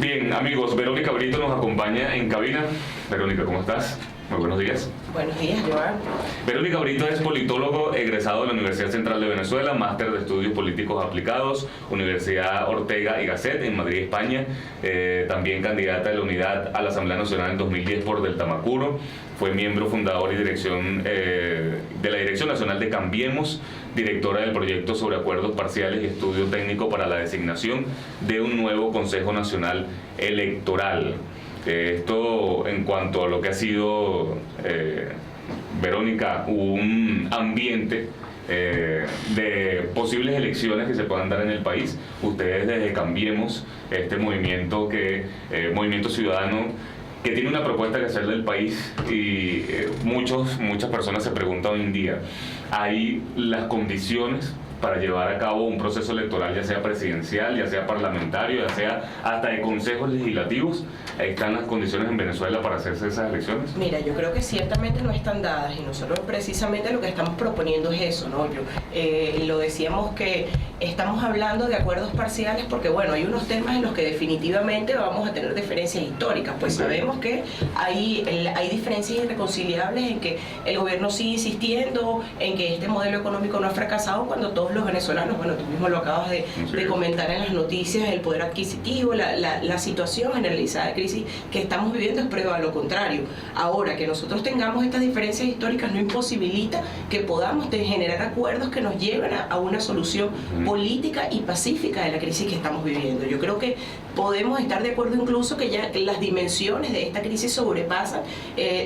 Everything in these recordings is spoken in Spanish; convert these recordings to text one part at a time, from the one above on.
Bien, amigos, Verónica Brito nos acompaña en cabina. Verónica, ¿cómo estás? Muy buenos días. Buenos días, Joan. Verónica Brito es politólogo egresado de la Universidad Central de Venezuela, máster de Estudios Políticos Aplicados, Universidad Ortega y Gasset en Madrid, España. También candidata de la Unidad a la Asamblea Nacional en 2010 por Del Tamacuro. Fue miembro fundador y dirección de la Dirección Nacional de Cambiemos, directora del proyecto sobre acuerdos parciales y estudio técnico para la designación de un nuevo Consejo Nacional Electoral. Esto en cuanto a lo que ha sido, Verónica, un ambiente de posibles elecciones que se puedan dar en el país. Ustedes desde Cambiemos, este movimiento movimiento ciudadano que tiene una propuesta que hacer del país y muchas personas se preguntan hoy en día, ¿hay las condiciones para llevar a cabo un proceso electoral, ya sea presidencial, ya sea parlamentario, ya sea hasta de consejos legislativos? ¿Están las condiciones en Venezuela para hacerse esas elecciones? Mira, yo creo que ciertamente no están dadas y nosotros precisamente lo que estamos proponiendo es eso, ¿no? Lo decíamos que estamos hablando de acuerdos parciales porque, bueno, hay unos temas en los que definitivamente vamos a tener diferencias históricas, pues sabemos que hay diferencias irreconciliables en que el gobierno sigue insistiendo en que este modelo económico no ha fracasado cuando todos los venezolanos, bueno, tú mismo lo acabas de comentar en las noticias, el poder adquisitivo, la situación generalizada de crisis que estamos viviendo es prueba de lo contrario. Ahora, que nosotros tengamos estas diferencias históricas no imposibilita que podamos generar acuerdos que nos lleven a una solución política y pacífica de la crisis que estamos viviendo. Yo creo que podemos estar de acuerdo incluso que ya las dimensiones de esta crisis sobrepasan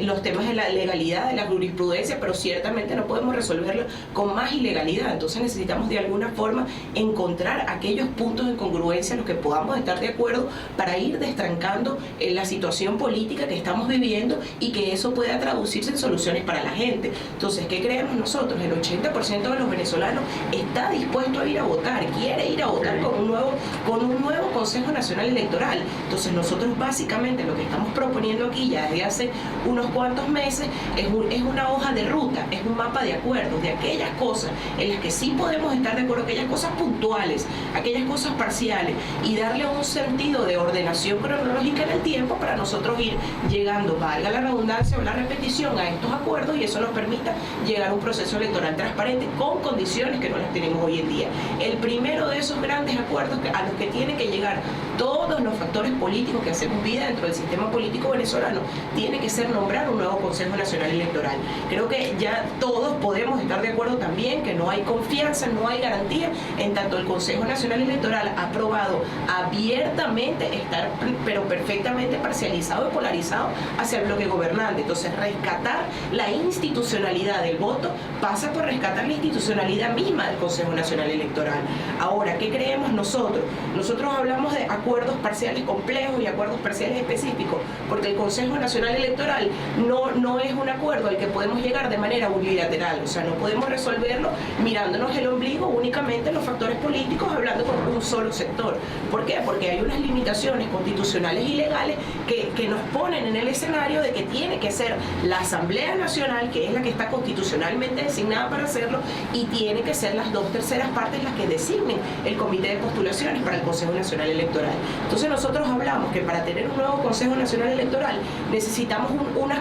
los temas de la legalidad, de la jurisprudencia, pero ciertamente no podemos resolverlo con más ilegalidad. Entonces necesitamos de alguna forma encontrar aquellos puntos de congruencia en los que podamos estar de acuerdo para ir destrancando la situación política que estamos viviendo y que eso pueda traducirse en soluciones para la gente. Entonces, ¿qué creemos nosotros? El 80% de los venezolanos está dispuesto a ir a votar, quiere ir a votar con un nuevo Consejo Nacional Electoral. Entonces, nosotros básicamente lo que estamos proponiendo aquí ya desde hace unos cuantos meses es una hoja de ruta, es un mapa de acuerdos de aquellas cosas en las que sí podemos estar de acuerdo, aquellas cosas puntuales, aquellas cosas parciales, y darle un sentido de ordenación cronológica en el tiempo para nosotros ir llegando, valga la redundancia o la repetición, a estos acuerdos, y eso nos permita llegar a un proceso electoral transparente con condiciones que no las tenemos hoy en día. El primero de esos grandes acuerdos a los que tienen que llegar todos los factores políticos que hacemos vida dentro del sistema político venezolano tiene que ser nombrar un nuevo Consejo Nacional Electoral. Creo que ya todos podemos estar de acuerdo también que no hay confianza, no hay garantía en tanto el Consejo Nacional Electoral ha probado abiertamente estar pero perfectamente parcializado y polarizado hacia el bloque gobernante. Entonces, rescatar la institucionalidad del voto pasa por rescatar la institucionalidad misma del Consejo Nacional Electoral. Ahora, ¿qué creemos nosotros? Nosotros hablamos de acuerdos parciales complejos y acuerdos parciales específicos, porque el Consejo Nacional Electoral no es un acuerdo al que podemos llegar de manera unilateral, o sea, no podemos resolverlo mirándonos el ombligo únicamente en los factores políticos, hablando con un solo sector. ¿Por qué? Porque hay unas limitaciones constitucionales y legales que nos ponen en el escenario de que tiene que ser la Asamblea Nacional, que es la que está constitucionalmente designada para hacerlo, y tiene que ser las 2/3 partes las que designen el comité de postulaciones para el Consejo Nacional Electoral. Entonces nosotros hablamos que para tener un nuevo Consejo Nacional Electoral necesitamos unos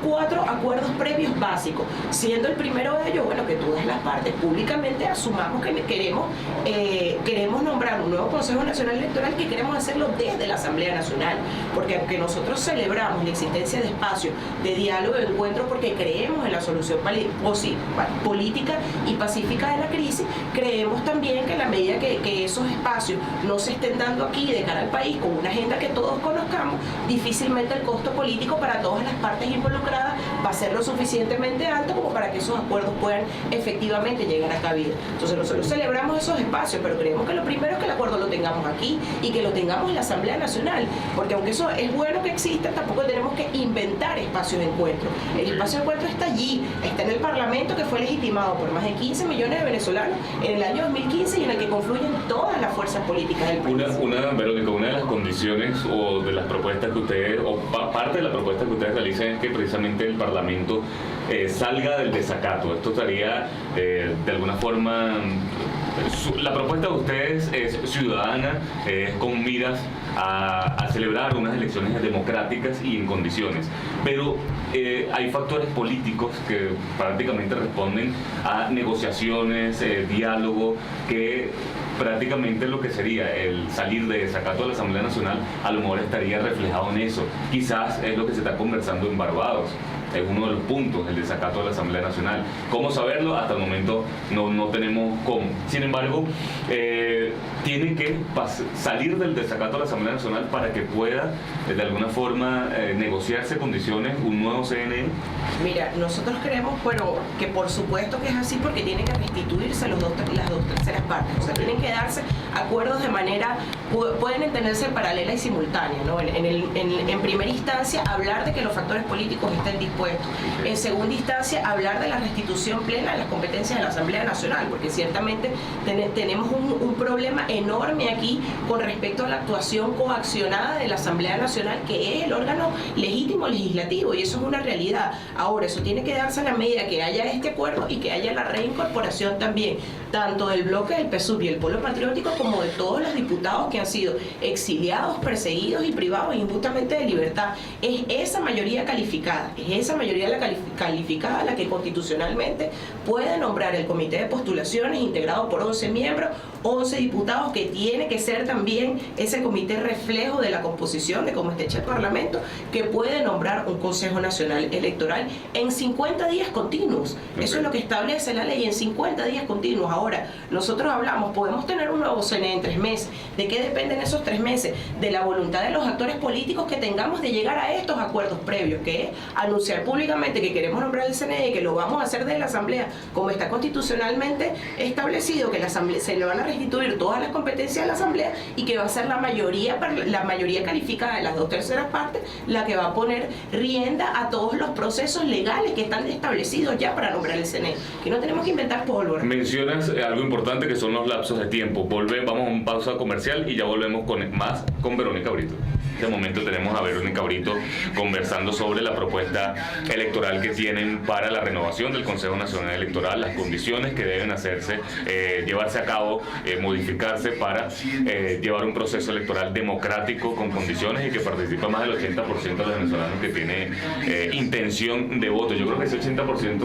cuatro acuerdos previos básicos, siendo el primero de ellos, bueno, que todas las partes públicamente asumamos que queremos nombrar un nuevo Consejo Nacional Electoral, que queremos hacerlo desde la Asamblea Nacional, porque aunque nosotros celebramos la existencia de espacios de diálogo y de encuentro porque creemos en la solución política y pacífica de la crisis, creemos también que en la medida que esos espacios no se estén dando aquí de cara al país con una agenda que todos conozcamos, difícilmente el costo político para todas las partes involucradas va a ser lo suficientemente alto como para que esos acuerdos puedan efectivamente llegar a cabida. Entonces nosotros celebramos esos espacios, pero creemos que lo primero es que el acuerdo lo tengamos aquí y que lo tengamos en la Asamblea Nacional, porque aunque eso es bueno que exista, tampoco tenemos que inventar espacios de encuentro. El espacio de encuentro está allí, está en el Parlamento, que fue legitimado por más de 15 millones de venezolanos en el año 2015 y en el que confluyen todas las fuerzas políticas del país. Verónica, una de las condiciones o de las propuestas que ustedes, o parte de la propuesta que ustedes realizan es que precisamente el Parlamento salga del desacato. Esto estaría de alguna forma... La propuesta de ustedes es ciudadana, es con miras a celebrar unas elecciones democráticas y en condiciones, pero hay factores políticos que prácticamente responden a negociaciones, diálogo, que prácticamente lo que sería el salir de desacato de la Asamblea Nacional a lo mejor estaría reflejado en eso. Quizás es lo que se está conversando en Barbados. Es uno de los puntos, el desacato de la Asamblea Nacional. ¿Cómo saberlo? Hasta el momento no tenemos cómo. Sin embargo, tiene que salir del desacato de la Asamblea Nacional para que pueda, de alguna forma, negociarse condiciones un nuevo CNE. Mira, nosotros creemos, bueno, que por supuesto que es así, porque tienen que restituirse las dos terceras partes. O sea, tienen que darse acuerdos de manera, pueden entenderse paralela y simultánea, ¿no? En primera instancia, hablar de que los factores políticos estén dispuestos. En segunda instancia, hablar de la restitución plena de las competencias de la Asamblea Nacional, porque ciertamente tenemos un problema enorme aquí con respecto a la actuación coaccionada de la Asamblea Nacional, que es el órgano legítimo legislativo, y eso es una realidad. Ahora, eso tiene que darse a la medida que haya este acuerdo y que haya la reincorporación también, tanto del bloque del PSUV y el Polo Patriótico, como de todos los diputados que han sido exiliados, perseguidos y privados injustamente de libertad. Es esa mayoría calificada, la que constitucionalmente puede nombrar el comité de postulaciones integrado por 11 miembros, 11 diputados, que tiene que ser también ese comité reflejo de la composición de cómo está hecho el Parlamento, que puede nombrar un Consejo Nacional Electoral en 50 días continuos. Eso es lo que establece la ley, en 50 días continuos. Ahora, nosotros hablamos, podemos tener un nuevo CNE en 3 meses. ¿De qué dependen esos 3 meses? De la voluntad de los actores políticos que tengamos de llegar a estos acuerdos previos, que es anunciar públicamente que queremos nombrar el CNE, que lo vamos a hacer de la Asamblea, como está constitucionalmente establecido, que la Asamblea se le van a restituir todas las competencias a la Asamblea y que va a ser la mayoría calificada de las 2/3 partes la que va a poner rienda a todos los procesos legales que están establecidos ya para nombrar el CNE, que no tenemos que inventar pólvora. Mencionas algo importante, que son los lapsos de tiempo. Vamos a una pausa comercial y ya volvemos con Verónica Brito. En este momento tenemos a Verónica Brito conversando sobre la propuesta electoral que tienen para la renovación del Consejo Nacional Electoral, las condiciones que deben llevarse a cabo, modificarse para llevar un proceso electoral democrático con condiciones y que participa más del 80% de los venezolanos que tiene intención de voto. Yo creo que ese 80%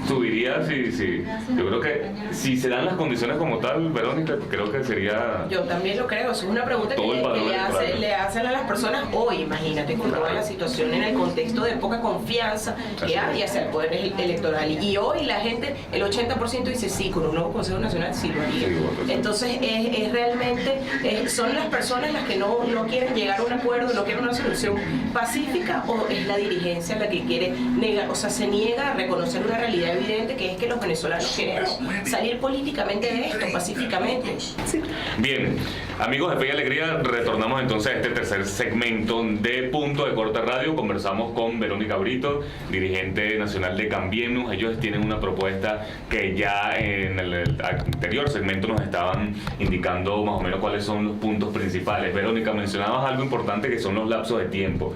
subiría yo creo que si se dan las condiciones como tal, Verónica, creo que sería... Yo también lo creo, es una pregunta que le hacen a las personas hoy, imagínate, con toda la situación en el contexto de poca confianza que hay hacia el poder electoral. Y hoy la gente, el 80% dice sí, con un nuevo Consejo Nacional sí lo haría. Entonces es realmente, son las personas las que no quieren llegar a un acuerdo, no quieren una solución pacífica, o es la dirigencia la que quiere negar, o sea, se niega a reconocer una realidad evidente, que es que los venezolanos queremos salir políticamente de esto, pacíficamente. Sí. Bien, amigos de Fe y Alegría, retornamos entonces a este tercer segmento de Punto de Corte Radio. Conversamos con Verónica Brito, dirigente nacional de Cambiemos. Ellos tienen una propuesta que ya en el anterior segmento nos estaban indicando más o menos cuáles son los puntos principales. Verónica, mencionabas algo importante, que son los lapsos de tiempo.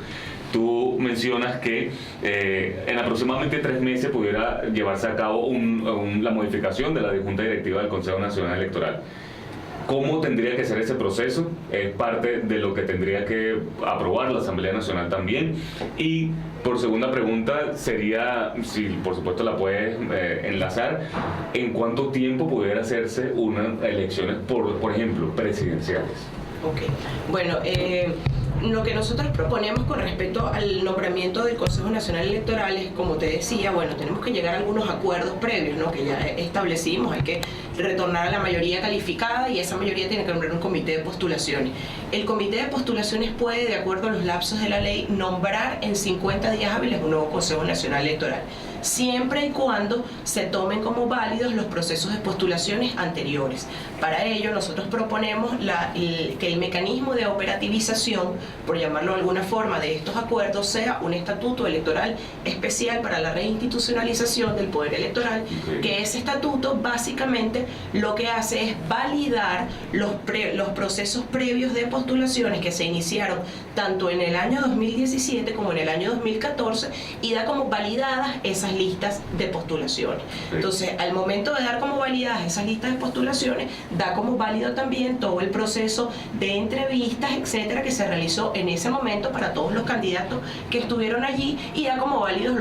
Tú mencionas que en aproximadamente 3 meses pudiera llevarse a cabo la modificación de la Junta Directiva del Consejo Nacional Electoral. ¿Cómo tendría que ser ese proceso? Es parte de lo que tendría que aprobar la Asamblea Nacional también. Y por segunda pregunta sería, si por supuesto la puedes enlazar, ¿en cuánto tiempo pudiera hacerse unas elecciones, por ejemplo, presidenciales? Ok, bueno, lo que nosotros proponemos con respecto al nombramiento del Consejo Nacional Electoral es, como te decía, bueno, tenemos que llegar a algunos acuerdos previos, ¿no?, que ya establecimos. Hay que retornar a la mayoría calificada, y esa mayoría tiene que nombrar un comité de postulaciones. El comité de postulaciones puede, de acuerdo a los lapsos de la ley, nombrar en 50 días hábiles un nuevo Consejo Nacional Electoral, siempre y cuando se tomen como válidos los procesos de postulaciones anteriores. Para ello, nosotros proponemos que el mecanismo de operativización, por llamarlo de alguna forma, de estos acuerdos sea un estatuto electoral especial para la reinstitucionalización del poder electoral, que ese estatuto básicamente lo que hace es validar los procesos previos de postulaciones que se iniciaron tanto en el año 2017 como en el año 2014, y da como validadas esas listas de postulaciones. Entonces, al momento de dar como válidas esas listas de postulaciones, da como válido también todo el proceso de entrevistas, etcétera, que se realizó en ese momento para todos los candidatos que estuvieron allí, y da como válidos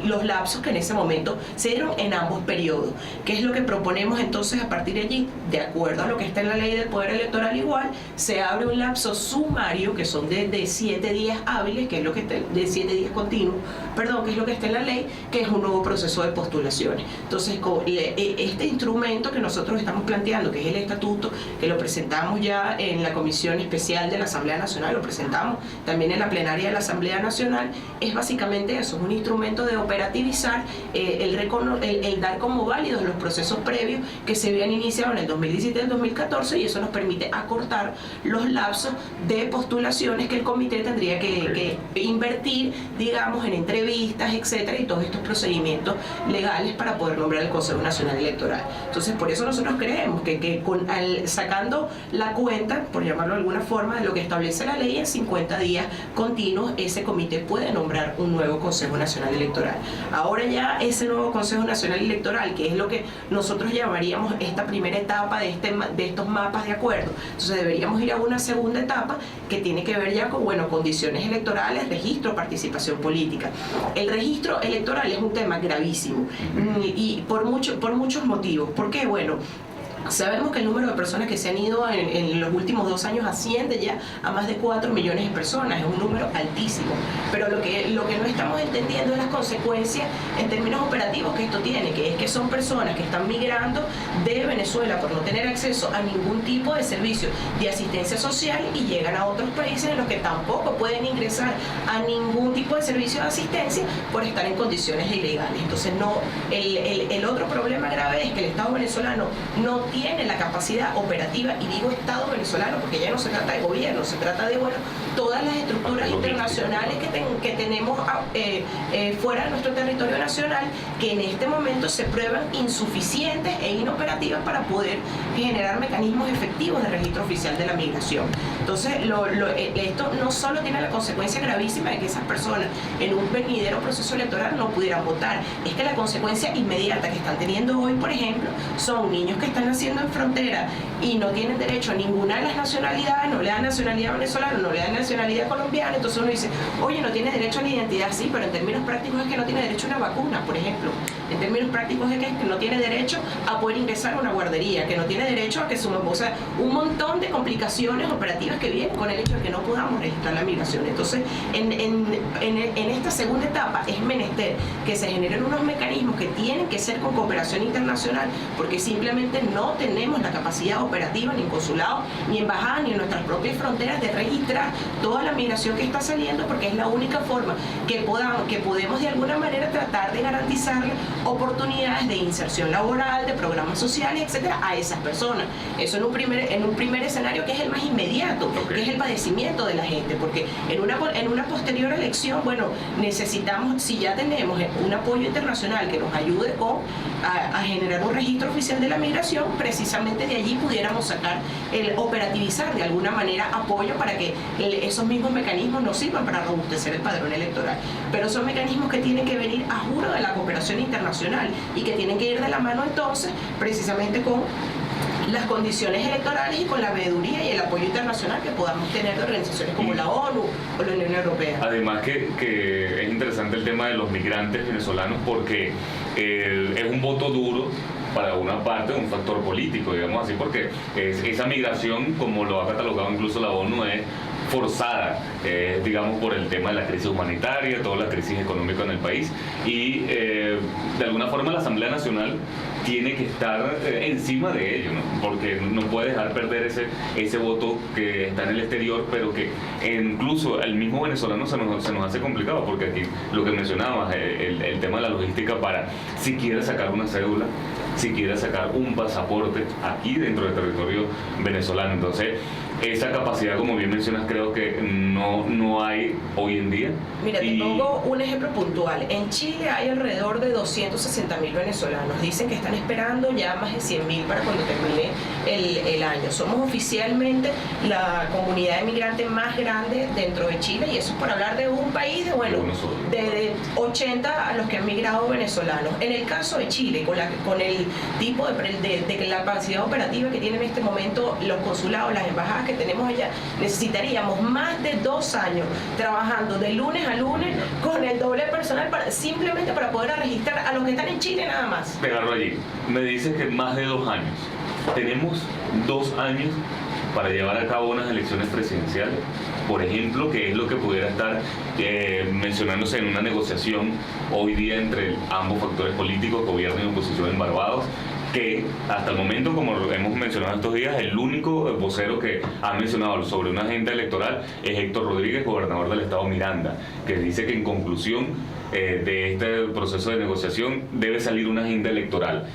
los lapsos que en ese momento se dieron en ambos periodos. ¿Qué es lo que proponemos entonces a partir de allí? De acuerdo a lo que está en la ley del Poder Electoral igual, se abre un lapso sumario que son de 7 días hábiles, que es lo que está, de 7 días continuos, perdón, que es lo que está en la ley, que es un nuevo proceso de postulaciones. Entonces, este instrumento que nosotros estamos planteando, que es el estatuto, que lo presentamos ya en la Comisión Especial de la Asamblea Nacional, lo presentamos también en la plenaria de la Asamblea Nacional, es básicamente eso, es un instrumento de operativizar el dar como válidos los procesos previos que se habían iniciado en el 2017 y el 2014, y eso nos permite acortar los lapsos de postulaciones que el comité tendría que invertir, digamos, en entrevistas, etcétera, y todos estos procedimientos legales para poder nombrar el Consejo Nacional Electoral. Entonces, por eso nosotros creemos que sacando la cuenta, por llamarlo de alguna forma, de lo que establece la ley, en 50 días continuos, ese comité puede nombrar un nuevo Consejo Nacional Electoral. Ahora ya ese nuevo Consejo Nacional Electoral, que es lo que nosotros llamaríamos esta primera etapa de estos mapas de acuerdo, entonces deberíamos ir a una segunda etapa que tiene que ver ya con, bueno, condiciones electorales, registro, participación política. El registro electoral es un tema gravísimo y por muchos motivos. ¿Por qué? Bueno, sabemos que el número de personas que se han ido en los últimos 2 años asciende ya a más de 4 millones de personas, es un número altísimo, pero lo que no estamos entendiendo es las consecuencias en términos operativos que esto tiene, que es que son personas que están migrando de Venezuela por no tener acceso a ningún tipo de servicio de asistencia social y llegan a otros países en los que tampoco pueden ingresar a ningún tipo de servicio de asistencia por estar en condiciones ilegales. Entonces, el otro problema grave es que el Estado venezolano no tiene la capacidad operativa, y digo Estado venezolano porque ya no se trata de gobierno, se trata de, bueno, todas las estructuras internacionales que tenemos fuera de nuestro territorio nacional, que en este momento se prueban insuficientes e inoperativas para poder generar mecanismos efectivos de registro oficial de la migración. Entonces, esto no solo tiene la consecuencia gravísima de que esas personas en un venidero proceso electoral no pudieran votar, es que la consecuencia inmediata que están teniendo hoy, por ejemplo, son niños que están naciendo en frontera y no tienen derecho a ninguna de las nacionalidades, no le dan nacionalidad venezolana, no le dan nacionalidad colombiana. Entonces uno dice, oye, no tiene derecho a la identidad, sí, pero en términos prácticos es que no tiene derecho a una vacuna, por ejemplo. En términos prácticos es que no tiene derecho a poder ingresar a una guardería, que no tiene derecho a que o sea, un montón de complicaciones operativas que vienen con el hecho de que no podamos registrar la migración. Entonces, en esta segunda etapa es menester que se generen unos mecanismos que tienen que ser con cooperación internacional, porque simplemente no tenemos la capacidad operativa, ni en consulado, ni embajada, ni en nuestras propias fronteras, de registrar toda la migración que está saliendo, porque es la única forma que podemos de alguna manera tratar de garantizarle oportunidades de inserción laboral, de programas sociales, etcétera, a esas personas. Eso en un primer escenario, que es el más inmediato, que es el padecimiento de la gente, porque en una posterior elección, bueno, necesitamos, si ya tenemos un apoyo internacional que nos ayude a generar un registro oficial de la migración, precisamente de allí pudiéramos sacar operativizar de alguna manera apoyo para que esos mismos mecanismos nos sirvan para robustecer el padrón electoral. Pero son mecanismos que tienen que venir a juro de la cooperación internacional y que tienen que ir de la mano entonces precisamente con las condiciones electorales y con la veeduría y el apoyo internacional que podamos tener de organizaciones como la ONU o la Unión Europea. Además que es interesante el tema de los migrantes venezolanos, porque es un voto duro para una parte, un factor político, digamos así, porque esa migración, como lo ha catalogado incluso la ONU, es forzada, digamos, por el tema de la crisis humanitaria, toda la crisis económica en el país, y de alguna forma la Asamblea Nacional tiene que estar encima de ello, ¿no? Porque no puede dejar perder ese voto que está en el exterior, pero que incluso el mismo venezolano se nos hace complicado, porque aquí lo que mencionabas, el tema de la logística para si quiere sacar una cédula, si quiere sacar un pasaporte aquí dentro del territorio venezolano. Entonces, esa capacidad, como bien mencionas, creo que no hay hoy en día. Mira, te pongo un ejemplo puntual. En Chile hay alrededor de 260.000 venezolanos. Dicen que están esperando ya más de 100.000 para cuando termine el año. Somos oficialmente la comunidad inmigrante más grande dentro de Chile, y eso es por hablar de un país de 80 a los que han migrado venezolanos. En el caso de Chile, con el tipo de la capacidad operativa que tienen en este momento los consulados, las embajadas que tenemos allá, necesitaríamos más de 2 años trabajando de lunes a lunes con el doble personal simplemente para poder registrar a los que están en Chile nada más. Pegarlo allí. Me dices que más de 2 años. Tenemos 2 años para llevar a cabo unas elecciones presidenciales, por ejemplo, que es lo que pudiera estar mencionándose en una negociación hoy día entre ambos factores políticos, gobierno y oposición en Barbados, que hasta el momento, como hemos mencionado estos días, el único vocero que ha mencionado sobre una agenda electoral es Héctor Rodríguez, gobernador del estado Miranda, que dice que en conclusión de este proceso de negociación debe salir una agenda electoral.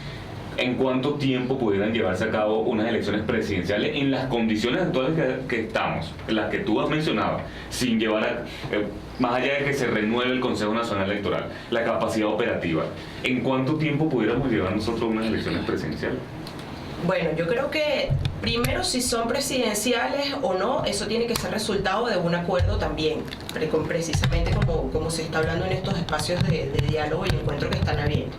¿En cuánto tiempo pudieran llevarse a cabo unas elecciones presidenciales en las condiciones actuales que estamos, en las que tú has mencionado, sin llevar más allá de que se renueve el Consejo Nacional Electoral, la capacidad operativa? ¿En cuánto tiempo pudiéramos llevar nosotros unas elecciones presidenciales? Bueno, yo creo que primero, si son presidenciales o no, eso tiene que ser resultado de un acuerdo también, precisamente como se está hablando en estos espacios de diálogo y encuentro que están habiendo.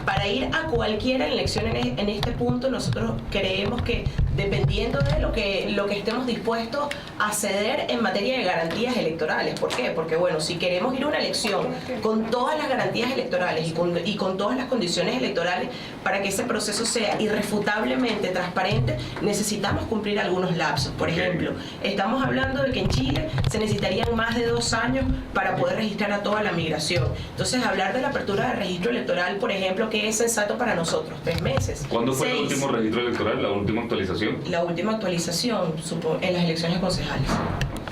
Para ir a cualquier elección en este punto, nosotros creemos que dependiendo de lo que estemos dispuestos a ceder en materia de garantías electorales. ¿Por qué? Porque bueno, si queremos ir a una elección con todas las garantías electorales y con todas las condiciones electorales para que ese proceso sea irrefutablemente transparente, necesitamos cumplir algunos lapsos. Por ejemplo, estamos hablando de que en Chile se necesitarían más de 2 años para poder registrar a toda la migración. Entonces, hablar de la apertura del registro electoral, por ejemplo, que es sensato para nosotros, 3 meses. ¿Cuándo fue el último registro electoral, la última actualización? La última actualización, en las elecciones concejales.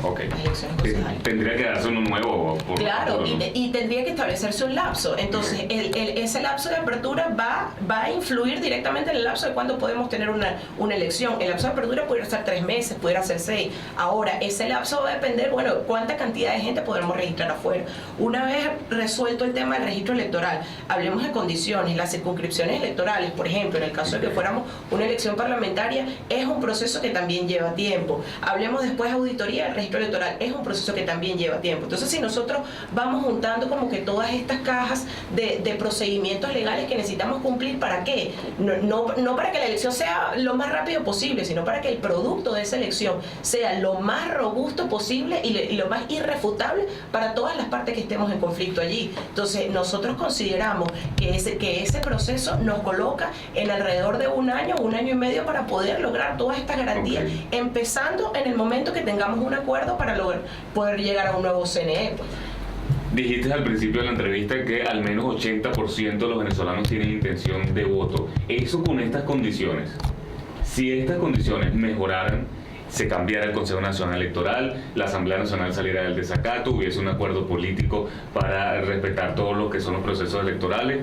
Ok. Las elecciones concejales. Tendría que darse uno nuevo. Claro, y tendría que establecerse un lapso. Entonces, ese lapso de apertura va a influir directamente en el lapso de cuándo podemos tener una elección. El lapso de apertura pudiera ser 3 meses, pudiera ser 6. Ahora, ese lapso va a depender, bueno, cuánta cantidad de gente podremos registrar afuera. Una vez resuelto el tema del registro electoral, hablemos de condiciones. Las circunscripciones electorales, por ejemplo, en el caso de que fuéramos una elección parlamentaria, es un proceso que también lleva tiempo. Hablemos después de auditoría, el registro electoral es un proceso que también lleva tiempo. Entonces, si nosotros vamos juntando como que todas estas cajas de procedimientos legales que necesitamos cumplir, ¿para qué? No para que la elección sea lo más rápido posible, sino para que el producto de esa elección sea lo más robusto posible y lo más irrefutable para todas las partes que estemos en conflicto allí. Entonces, nosotros consideramos que ese proceso nos coloca en alrededor de 1 año, 1 año y medio para poder lograr todas estas garantías, empezando en el momento que tengamos un acuerdo para poder llegar a un nuevo CNE. Dijiste al principio de la entrevista que al menos 80% de los venezolanos tienen intención de voto. Eso con estas condiciones. Si estas condiciones mejoraran, se cambiara el Consejo Nacional Electoral, la Asamblea Nacional saliera del desacato, hubiese un acuerdo político para respetar todo lo que son los procesos electorales,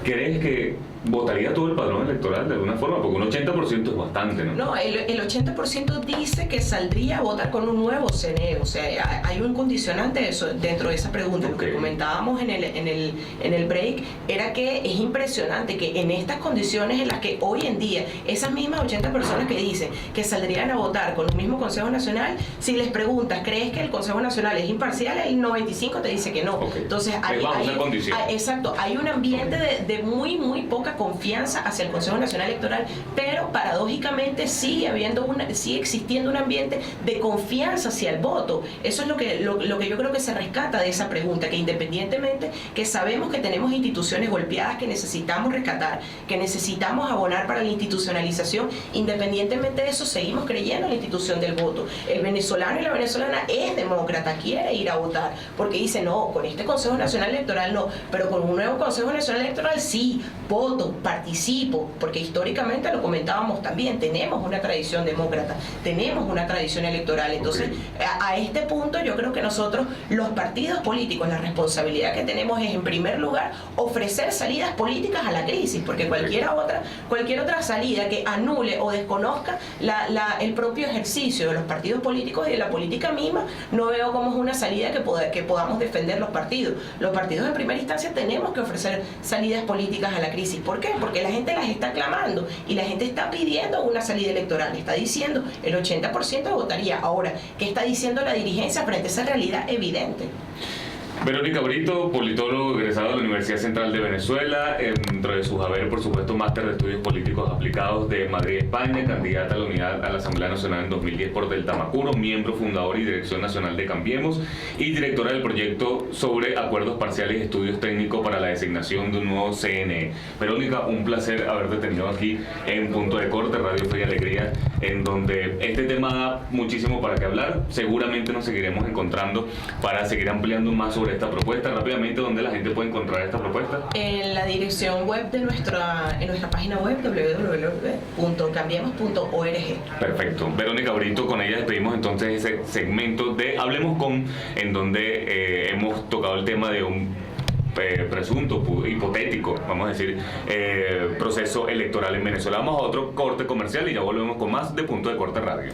¿crees que votaría todo el padrón electoral de alguna forma? Porque un 80% es bastante, ¿no? No, el 80% dice que saldría a votar con un nuevo CNE. O sea, hay un condicionante de eso dentro de esa pregunta. Lo que comentábamos en el break era que es impresionante que en estas condiciones en las que hoy en día esas mismas 80 personas que dicen que saldrían a votar con un mismo Consejo Nacional, si les preguntas, ¿crees que el Consejo Nacional es imparcial? El 95% te dice que no. Entonces, hay un ambiente de muy poca confianza hacia el Consejo Nacional Electoral, pero paradójicamente sigue existiendo un ambiente de confianza hacia el voto. Eso es lo que yo creo que se rescata de esa pregunta, que independientemente que sabemos que tenemos instituciones golpeadas que necesitamos rescatar, que necesitamos abonar para la institucionalización, independientemente de eso seguimos creyendo en la institución del voto. El venezolano y la venezolana es demócrata, quiere ir a votar, porque dice, no, con este Consejo Nacional Electoral no, pero con un nuevo Consejo Nacional Electoral sí. voto, participo, porque históricamente lo comentábamos también, tenemos una tradición demócrata, tenemos una tradición electoral. Entonces, a este punto yo creo que nosotros, los partidos políticos, la responsabilidad que tenemos es, en primer lugar, ofrecer salidas políticas a la crisis, porque cualquier otra salida que anule o desconozca el propio ejercicio de los partidos políticos y de la política misma, no veo cómo es una salida que podamos defender los partidos. Los partidos en primera instancia tenemos que ofrecer salidas políticas a la crisis. ¿Por qué? Porque la gente las está clamando y la gente está pidiendo una salida electoral. Está diciendo, el 80% votaría. Ahora, ¿qué está diciendo la dirigencia frente a esa realidad evidente? Verónica Brito, politólogo egresado de la Universidad Central de Venezuela, dentro de sus haberes, por supuesto, máster de estudios políticos aplicados de Madrid, España, candidata a la unidad a la Asamblea Nacional en 2010 por Delta Macuro, miembro fundador y dirección nacional de Cambiemos y directora del proyecto sobre acuerdos parciales y estudios técnicos para la designación de un nuevo CNE. Verónica, un placer haberte tenido aquí en Punto de Corte, Radio Fe y Alegría, en donde este tema da muchísimo para qué hablar. Seguramente nos seguiremos encontrando para seguir ampliando más sobre esta propuesta. Rápidamente, ¿dónde la gente puede encontrar esta propuesta? En la dirección web de nuestra página web, www.cambiemos.org. Perfecto. Verónica Brito, con ella despedimos entonces ese segmento de Hablemos con, en donde hemos tocado el tema de un presunto, hipotético, vamos a decir, proceso electoral en Venezuela. Vamos a otro corte comercial y ya volvemos con más de Punto de Corte Radio.